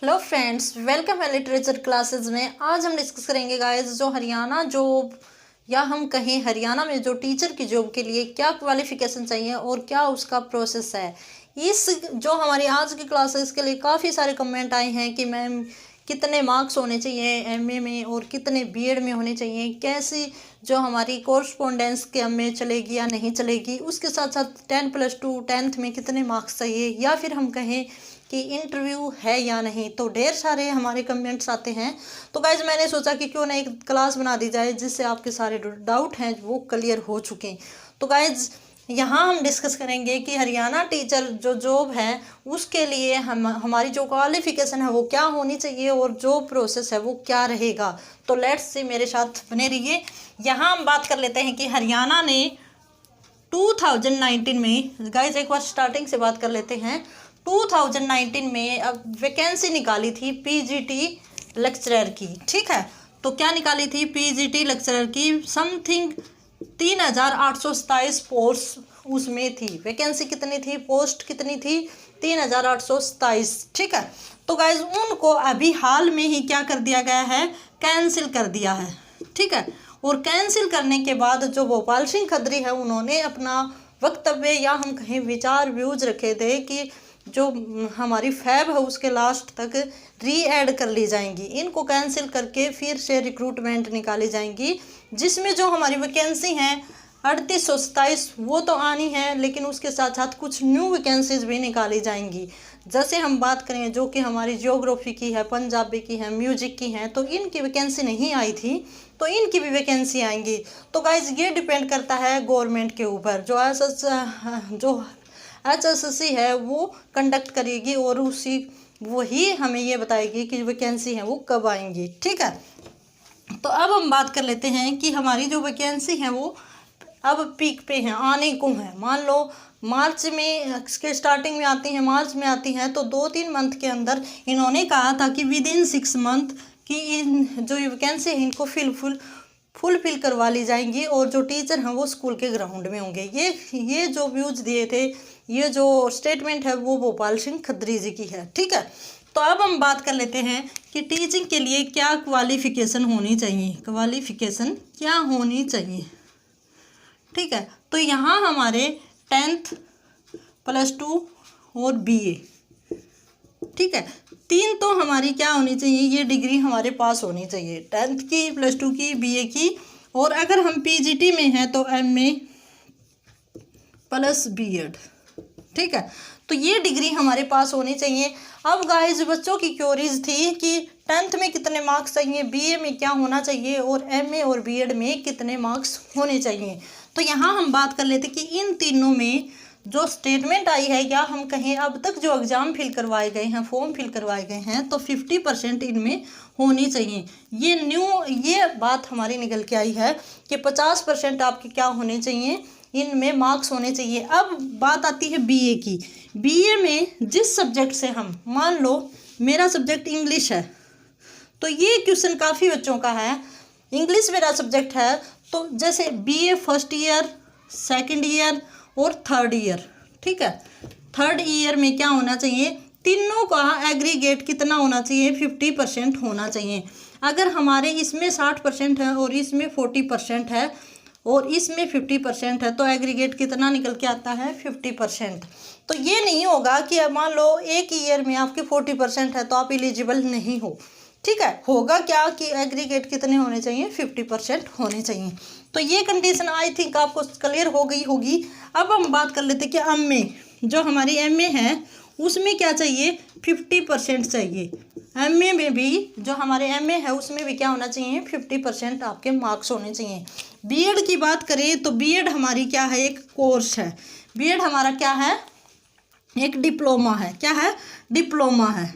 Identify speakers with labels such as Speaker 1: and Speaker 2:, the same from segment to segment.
Speaker 1: Hello friends, welcome है literature classes में। आज हम डिस्कस करेंगे गाइस जो हरियाणा जॉब या हम कहें हरियाणा में जो टीचर की जॉब के लिए क्या क्वालिफिकेशन चाहिए और क्या उसका प्रोसेस है। इस जो हमारी आज की क्लास है इसके लिए काफ़ी सारे कमेंट आए हैं कि मैम कितने मार्क्स होने चाहिए एमए में और कितने बीएड में होने चाहिए, कैसी जो हमारी कोरस्पोंडेंस के में चलेगी या नहीं चलेगी, उसके साथ साथ 10+2 10th में कितने मार्क्स चाहिए या फिर हम कहें कि इंटरव्यू है या नहीं। तो ढेर सारे हमारे कमेंट्स आते हैं। तो गाइज मैंने सोचा कि क्यों ना एक क्लास बना दी जाए जिससे आपके सारे डाउट हैं वो क्लियर हो चुके। तो गाइज यहाँ हम डिस्कस करेंगे कि हरियाणा टीचर जो जॉब है उसके लिए हमारी जो क्वालिफिकेशन है वो क्या होनी चाहिए और जो प्रोसेस है वो क्या रहेगा। तो लेट्स से मेरे साथ बने रहिए। यहाँ हम बात कर लेते हैं कि हरियाणा ने 2019 में, गाइज एक बार स्टार्टिंग से बात कर लेते हैं। 2019 में अब वैकेंसी निकाली थी पीजीटी लेक्चरर की, ठीक है। तो क्या निकाली थी पीजीटी लेक्चरर की, समथिंग 3827 पोस्ट उसमें थी। वैकेंसी कितनी थी, पोस्ट कितनी थी, 3827, ठीक है। तो गाइज उनको अभी हाल में ही क्या कर दिया गया है, कैंसिल कर दिया है, ठीक है। और कैंसिल करने के बाद जो भोपाल सिंह खत्री है उन्होंने अपना वक्तव्य या हम कहें विचार व्यूज रखे थे कि जो हमारी फैब है उसके लास्ट तक री ऐड कर ली जाएंगी, इनको कैंसिल करके फिर से रिक्रूटमेंट निकाली जाएंगी, जिसमें जो हमारी वैकेंसी हैं 3827 वो तो आनी है, लेकिन उसके साथ साथ कुछ न्यू वैकेंसीज भी निकाली जाएंगी। जैसे हम बात करें जो कि हमारी जियोग्राफी की है, पंजाबी की है, म्यूजिक की है, तो इनकी वैकेंसी नहीं आई थी, तो इनकी भी वैकेंसी आएंगी। तो गाइज ये डिपेंड करता है गवर्नमेंट के ऊपर। जो HSSC है वो कंडक्ट करेगी और वही हमें ये बताएगी कि वैकेंसी है वो कब आएंगी, ठीक है। तो अब हम बात कर लेते हैं कि हमारी जो वैकेंसी है वो अब पीक पे है, आने को है। मान लो मार्च में के स्टार्टिंग में आती हैं, मार्च में आती हैं, तो 2-3 मंथ के अंदर इन्होंने कहा था कि विदिन 6 मंथ की इन जो वैकेंसी है इनको फुलफिल करवा ली जाएंगी और जो टीचर हैं वो स्कूल के ग्राउंड में होंगे। ये जो व्यूज दिए थे, ये जो स्टेटमेंट है वो भोपाल सिंह खत्री जी की है, ठीक है। तो अब हम बात कर लेते हैं कि टीचिंग के लिए क्या क्वालिफिकेशन होनी चाहिए, क्वालिफिकेशन क्या होनी चाहिए, ठीक है। तो यहाँ हमारे 10th +2 और BA, ठीक है, 3 तो हमारी क्या होनी चाहिए, ये डिग्री हमारे पास होनी चाहिए, 10th की, +2 की, BA की, और अगर हम PGT में हैं तो MA + BEd, ठीक है। तो ये डिग्री हमारे पास होनी चाहिए। अब गाइस बच्चों की क्योरीज थी कि 10th में कितने मार्क्स चाहिए, BA में क्या होना चाहिए और MA और BEd में कितने मार्क्स होने चाहिए। तो यहाँ हम बात कर लेते कि इन तीनों में जो स्टेटमेंट आई है या हम कहें अब तक जो एग्ज़ाम फिल करवाए गए हैं, फॉर्म फिल करवाए गए हैं, तो 50% इनमें होनी चाहिए। ये बात हमारी निकल के आई है कि 50% आपके क्या होने चाहिए, इनमें मार्क्स होने चाहिए। अब बात आती है BA की। BA में जिस सब्जेक्ट से हम, मान लो मेरा सब्जेक्ट इंग्लिश है, तो ये क्वेश्चन काफ़ी बच्चों का है, इंग्लिश मेरा सब्जेक्ट है, तो जैसे BA first year, second year और थर्ड ईयर, ठीक है। थर्ड ईयर में क्या होना चाहिए, तीनों का एग्रीगेट कितना होना चाहिए, 50% होना चाहिए। अगर हमारे इसमें 60% है और इसमें 40% है और इसमें 50% है तो एग्रीगेट कितना निकल के आता है, 50%। तो ये नहीं होगा कि मान लो एक ईयर में आपके 40% है तो आप एलिजिबल नहीं हो, ठीक है। होगा क्या कि एग्रीगेट कितने होने चाहिए, 50% होने चाहिए। तो ये कंडीशन आई थिंक आपको क्लियर हो गई होगी। अब हम बात कर लेते कि MA, जो हमारी MA है उसमें क्या चाहिए, 50% चाहिए। MA में भी जो हमारे MA है उसमें भी क्या होना चाहिए, 50% आपके मार्क्स होने चाहिए। BEd की बात करें तो BEd हमारी क्या है, एक कोर्स है। BEd हमारा क्या है, एक डिप्लोमा है। क्या है, डिप्लोमा है,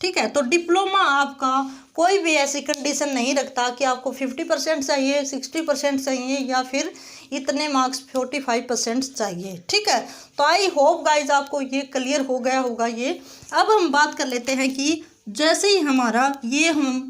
Speaker 1: ठीक है। तो डिप्लोमा आपका कोई भी ऐसी कंडीशन नहीं रखता कि आपको 50% चाहिए, 60% चाहिए या फिर इतने मार्क्स 45% चाहिए, ठीक है। तो आई होप गाइज आपको ये क्लियर हो गया होगा ये। अब हम बात कर लेते हैं कि जैसे ही हमारा ये हम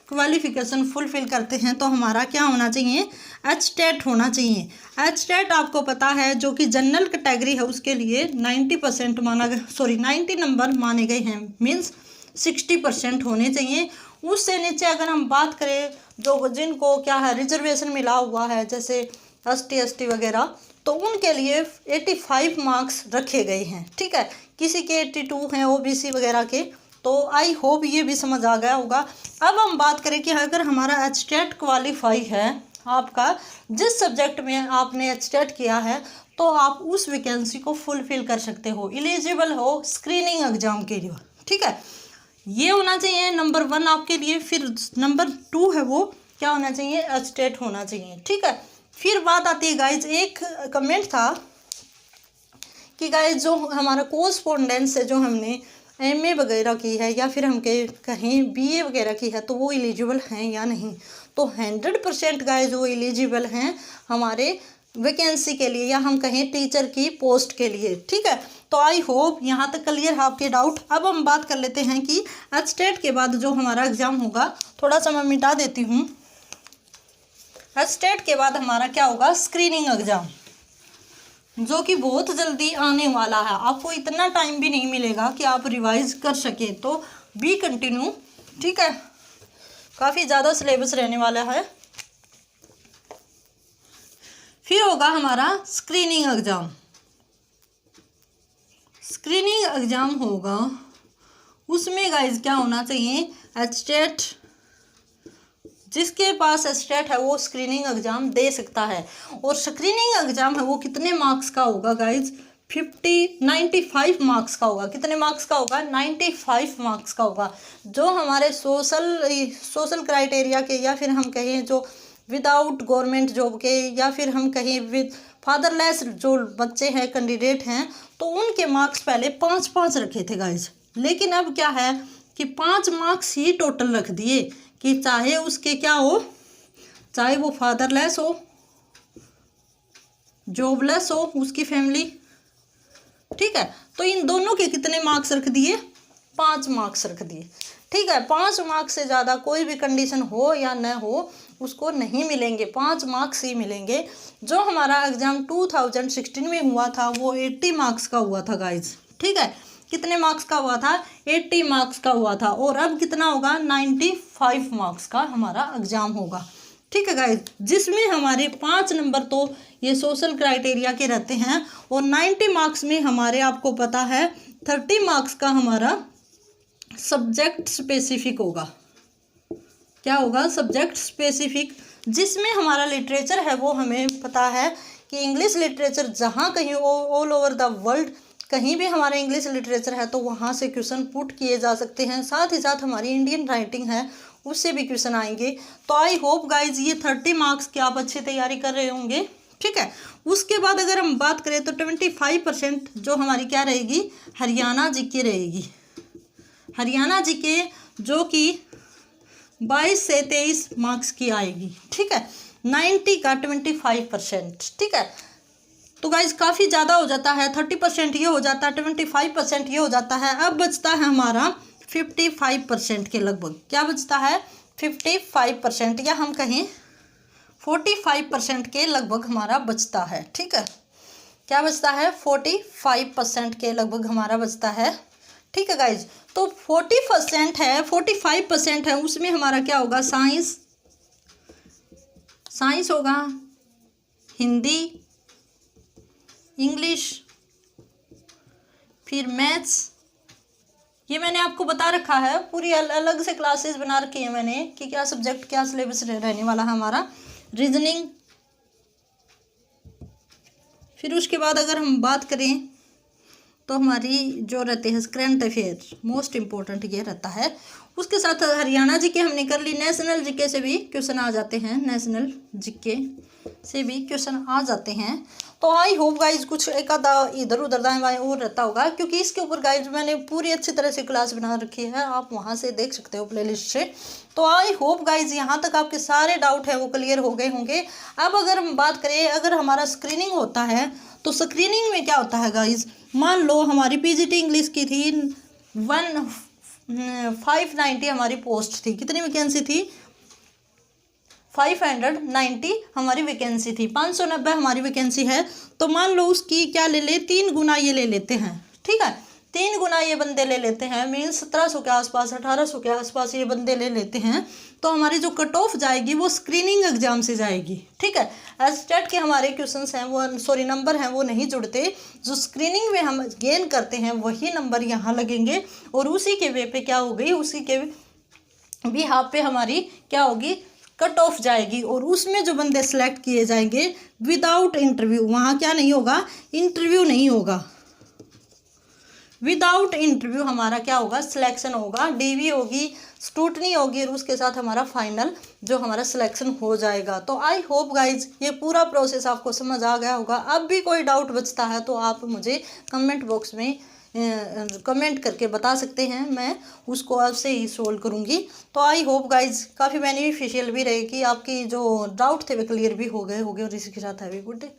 Speaker 1: क्वालिफिकेशन फुलफिल करते हैं तो हमारा क्या होना चाहिए, HTET होना चाहिए। HTET आपको पता है जो कि जनरल कैटेगरी है उसके लिए 90% माना गया, 90 नंबर माने गए हैं, मीन्स 60% होने चाहिए। उससे नीचे अगर हम बात करें जो जिनको क्या है रिजर्वेशन मिला हुआ है जैसे ST वगैरह, तो उनके लिए 85 मार्क्स रखे गए हैं, ठीक है। किसी के 82 हैं OBC वगैरह के। तो आई होप ये भी समझ आ गया होगा। अब हम बात करें कि अगर हमारा HTET क्वालिफाई है, आपका जिस सब्जेक्ट में आपने HTET किया है, तो आप उस वैकेंसी को फुलफिल कर सकते हो, एलिजिबल हो स्क्रीनिंग एग्जाम के लिए, ठीक है। ये होना चाहिए नंबर 1 आपके लिए। फिर नंबर 2 है वो क्या होना चाहिए, HTET होना चाहिए, ठीक है। फिर बात आती है गाइज, एक कमेंट था कि गाइज जो हमारा कोरस्पोंडेंस है, जो हमने MA वगैरह की है या फिर हम कहीं BA वगैरह की है, तो वो एलिजिबल हैं या नहीं। तो 100% गाइज वो एलिजिबल हैं हमारे वैकेंसी के लिए, या हम कहें टीचर की पोस्ट के लिए, ठीक है। तो आई होप यहाँ तक क्लियर है आपके डाउट। अब हम बात कर लेते हैं कि HTET के बाद जो हमारा एग्ज़ाम होगा, थोड़ा सा मैं मिटा देती हूँ। HTET के बाद हमारा क्या होगा, स्क्रीनिंग एग्ज़ाम, जो कि बहुत जल्दी आने वाला है। आपको इतना टाइम भी नहीं मिलेगा कि आप रिवाइज कर सकें, तो बी कंटिन्यू, ठीक है। काफ़ी ज़्यादा सिलेबस रहने वाला है। फिर होगा हमारा स्क्रीनिंग एग्ज़ाम। स्क्रीनिंग एग्ज़ाम होगा, उसमें गाइज क्या होना चाहिए, HTET, जिसके पास HTET है वो स्क्रीनिंग एग्ज़ाम दे सकता है। और स्क्रीनिंग एग्ज़ाम है वो कितने मार्क्स का होगा गाइज, 95 मार्क्स का होगा। कितने मार्क्स का होगा, 95 मार्क्स का होगा। जो हमारे सोशल क्राइटेरिया के, या फिर हम कहें जो विदाउट गवर्नमेंट जॉब के, या फिर हम कहें विद फादरलेस जो बच्चे हैं, कैंडिडेट हैं, तो उनके मार्क्स पहले 5-5 रखे थे गाइज। लेकिन अब क्या है कि 5 मार्क्स ही टोटल रख दिए, कि चाहे उसके क्या हो, चाहे वो फादरलेस हो, जॉबलेस हो उसकी फैमिली, ठीक है। तो इन दोनों के कितने मार्क्स रख दिए, 5 मार्क्स रख दिए, ठीक है। 5 मार्क्स से ज़्यादा कोई भी कंडीशन हो या न हो उसको नहीं मिलेंगे, 5 मार्क्स ही मिलेंगे। जो हमारा एग्ज़ाम 2016 में हुआ था वो 80 मार्क्स का हुआ था गाइज, ठीक है। कितने मार्क्स का हुआ था, 80 मार्क्स का हुआ था। और अब कितना होगा, 95 मार्क्स का हमारा एग्ज़ाम होगा, ठीक है गाइज, जिसमें हमारे 5 नंबर तो ये सोशल क्राइटेरिया के रहते हैं, और 90 मार्क्स में हमारे आपको पता है 30 मार्क्स का हमारा सब्जेक्ट स्पेसिफिक होगा। क्या होगा, सब्जेक्ट स्पेसिफिक, जिसमें हमारा लिटरेचर है वो हमें पता है कि इंग्लिश लिटरेचर जहाँ कहीं ऑल ओवर द वर्ल्ड कहीं भी हमारा इंग्लिश लिटरेचर है तो वहाँ से क्वेश्चन पुट किए जा सकते हैं। साथ ही साथ हमारी इंडियन राइटिंग है उससे भी क्वेश्चन आएंगे। तो आई होप गाइज ये 30 मार्क्स की आप अच्छी तैयारी कर रहे होंगे, ठीक है। उसके बाद अगर हम बात करें तो 25% जो हमारी क्या रहेगी, हरियाणा जीके रहेगी। हरियाणा जीके जो कि 22 से 23 मार्क्स की आएगी, ठीक है। 90 का 25%, ठीक है। तो गाइज काफ़ी ज़्यादा हो जाता है, 30% ये हो जाता है, 25% ये हो जाता है। अब बचता है हमारा 55% के लगभग, क्या बचता है, 55%, या हम कहें 45% के लगभग हमारा बचता है, ठीक है। क्या बचता है, 45% के लगभग हमारा बचता है, ठीक है गाइज। तो 40% है, 45% है, उसमें हमारा क्या होगा, साइंस होगा, हिंदी, इंग्लिश, फिर मैथ्स। ये मैंने आपको बता रखा है, पूरी अलग से क्लासेस बना रखी है मैंने कि क्या सब्जेक्ट क्या सिलेबस रहने वाला है हमारा। रीजनिंग, फिर उसके बाद अगर हम बात करें तो हमारी जो रहते हैं करंट अफेयर, मोस्ट इम्पोर्टेंट ये रहता है। उसके साथ हरियाणा जीके हमने कर ली, नेशनल जीके से भी क्वेश्चन आ जाते हैं, नेशनल जीके से भी क्वेश्चन आ जाते हैं। तो आई होप गाइज कुछ एक आधा इधर उधर दाएं बाएं और रहता होगा, क्योंकि इसके ऊपर गाइज मैंने पूरी अच्छी तरह से क्लास बना रखी है, आप वहां से देख सकते हो प्लेलिस्ट से। तो आई होप गाइज यहाँ तक आपके सारे डाउट है वो क्लियर हो गए होंगे। अब अगर हम बात करें, अगर हमारा स्क्रीनिंग होता है तो स्क्रीनिंग में क्या होता है गाइज, मान लो हमारी पीजीटी इंग्लिश की थी 590 हमारी पोस्ट थी, कितनी वैकेंसी थी, 590 हमारी वैकेंसी थी, 590 हमारी वैकेंसी है। तो मान लो उसकी क्या ले ले, 3 गुना ये ले लेते हैं, ठीक है, 3 गुना ये बंदे ले लेते हैं, मीन्स 1700 के आसपास, 1800 के आसपास ये बंदे ले लेते हैं। तो हमारी जो कट ऑफ जाएगी वो स्क्रीनिंग एग्जाम से जाएगी, ठीक है। एस्टेट के हमारे क्वेश्चंस हैं वो, सॉरी नंबर हैं वो नहीं जुड़ते, जो स्क्रीनिंग में हम गेन करते हैं वही नंबर यहाँ लगेंगे, और उसी के वे पे क्या हो गई, उसी के भी हाफ पे हमारी क्या होगी, कट ऑफ जाएगी, और उसमें जो बंदे सेलेक्ट किए जाएंगे विदाउट इंटरव्यू, वहाँ क्या नहीं होगा, इंटरव्यू नहीं होगा, विदाउट इंटरव्यू हमारा क्या होगा, सिलेक्शन होगा, डीवी होगी, स्क्रूटनी होगी, और उसके साथ हमारा फाइनल जो हमारा सिलेक्शन हो जाएगा। तो आई होप गाइज ये पूरा प्रोसेस आपको समझ आ गया होगा। अब भी कोई डाउट बचता है तो आप मुझे कमेंट बॉक्स में कमेंट करके बता सकते हैं, मैं उसको आपसे ही सोल्व करूँगी। तो आई होप गाइज काफ़ी बेनिफिशियल भी रहेगी, आपकी जो डाउट थे वे क्लियर भी हो गए होंगे, और इसी के साथ हैवी गुड डे।